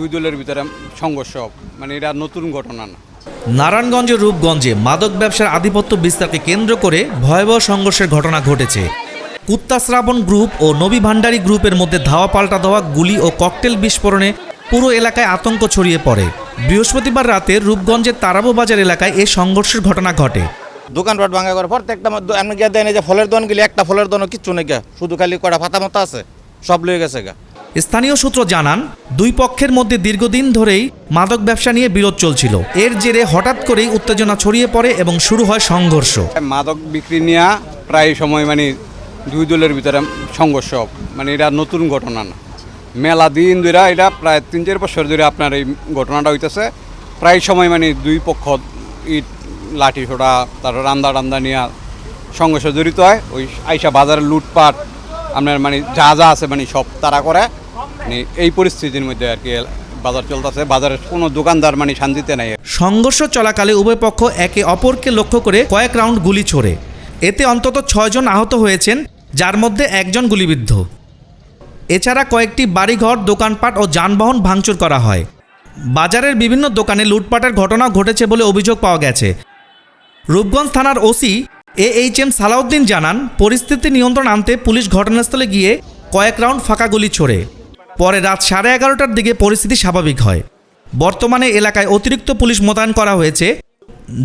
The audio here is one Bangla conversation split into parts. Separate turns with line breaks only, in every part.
দুই দলের ভিতরে সংঘর্ষ, মানে এটা নতুন ঘটনা না।
নারায়ণগঞ্জের রূপগঞ্জে মাদক ব্যবসার আধিপত্য বিস্তারকে কেন্দ্র করে ভয়াবহ সংঘর্ষের ঘটনা ঘটেছে। কুত্তা শ্রাবণ গ্রুপ ও নবী ভান্ডারী গ্রুপের মধ্যে ধাওয়া পাল্টা দেওয়া গুলি ও ককটেল বিস্ফোরণে পুরো এলাকায় আতঙ্ক ছড়িয়ে পড়ে। বৃহস্পতিবার রাতে রূপগঞ্জের তারাবো বাজার এলাকায় এই সংঘর্ষের ঘটনা ঘটে।
দোকানপাট ভাঙা করে প্রত্যেকটা এমন গিয়ে দেয় যে ফলের দোকান গেলে একটা ফলের দোকানও কিচ্ছু নেই, শুধু খালি কটা পাতা মতো আছে, সব লয়ে গেছে গা।
স্থানীয় সূত্র জানান, দুই পক্ষের মধ্যে দীর্ঘদিন ধরেই মাদক ব্যবসা নিয়ে বিরোধ চলছিল। এর জেরে হঠাৎ করেই উত্তেজনা ছড়িয়ে পড়ে এবং শুরু হয় সংঘর্ষ।
মাদক বিক্রি নিয়ে প্রায় সময় মানে দুই দলের ভিতরে সংঘর্ষ, মানে এটা নতুন ঘটনা না। মেলা দিন ধরে, এটা প্রায় 3-4 বছর ধরে আপনার এই ঘটনাটা হইতেছে। প্রায় সময় মানে দুই পক্ষ ইট লাঠি ছোড়া, তারপর রান্দা নিয়ে সংঘর্ষ জড়িত হয়। ওই আইসা বাজারে লুটপাট আপনার মানে যা আছে মানে সব তারা করে। মানে এই পরিস্থিতির মধ্যে আর কি বাজার চলতেছে। বাজারের কোনো দোকানদার মানে শান্তিতে নাই।
সংঘর্ষ চলাকালে উভয় পক্ষ একে অপরকে লক্ষ্য করে কয়েক রাউন্ড গুলি ছোড়ে। এতে অন্তত 6 জন আহত হয়েছেন, যার মধ্যে একজন গুলিবিদ্ধ। এছাড়া কয়েকটি বাড়িঘর, দোকানপাট ও যানবাহন ভাঙচুর করা হয়। বাজারের বিভিন্ন দোকানে লুটপাটের ঘটনাও ঘটেছে বলে অভিযোগ পাওয়া গেছে। রূপগঞ্জ থানার ওসি AHM সালাউদ্দিন জানান, পরিস্থিতি নিয়ন্ত্রণ আনতে পুলিশ ঘটনাস্থলে গিয়ে কয়েক রাউন্ড ফাঁকা গুলি ছোড়ে। পরে রাত 11:30টার দিকে পরিস্থিতি স্বাভাবিক হয়। বর্তমানে এলাকায় অতিরিক্ত পুলিশ মোতায়েন করা হয়েছে।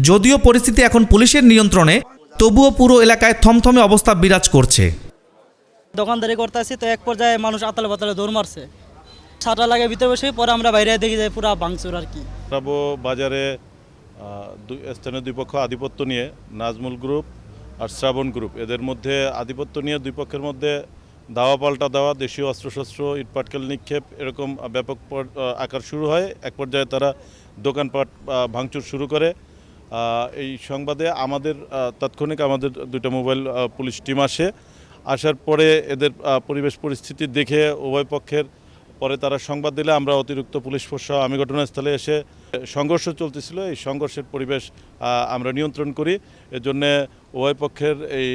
যদিও পরিস্থিতি এখন পুলিশের নিয়ন্ত্রণে, তবুও পুরো এলাকায় থমথমে অবস্থা বিরাজ করছে।
দোকানদারি করতে আসি, তো এক পর্যায়ে মানুষ আতালে পাতালে দৌড় মারছে। ছাতা লাগে ভিতরে বসে, পরে আমরা বাইরে দেখি যায় পুরা ভাঙচুর আর কি।
তারাবো বাজারে স্থানীয় দুই পক্ষ আধিপত্য নিয়ে, নাজমুল গ্রুপ আর শ্রাবণ গ্রুপ, এদের মধ্যে আধিপত্য নিয়ে দুই পক্ষের মধ্যে দাওয়া পাল্টা দেওয়া, দেশীয় অস্ত্রশস্ত্র, ইটপাটকেল নিক্ষেপ, এরকম ব্যাপক আকার শুরু হয়। এক পর্যায়ে তারা দোকানপাট ভাঙচুর শুরু করে। এই সংবাদে তাৎক্ষণিক আমাদের 2টা মোবাইল পুলিশ টিম আসার পরে এদের পরিবেশ পরিস্থিতি দেখে উভয় পক্ষের পরে তারা সংবাদ দিলে আমরা অতিরিক্ত পুলিশ ফোর্স সহ আমি ঘটনাস্থলে এসে, সংঘর্ষ চলতেছিল, এই সংঘর্ষের পরিবেশ আমরা নিয়ন্ত্রণ করি। এজন্যে উভয় পক্ষের এই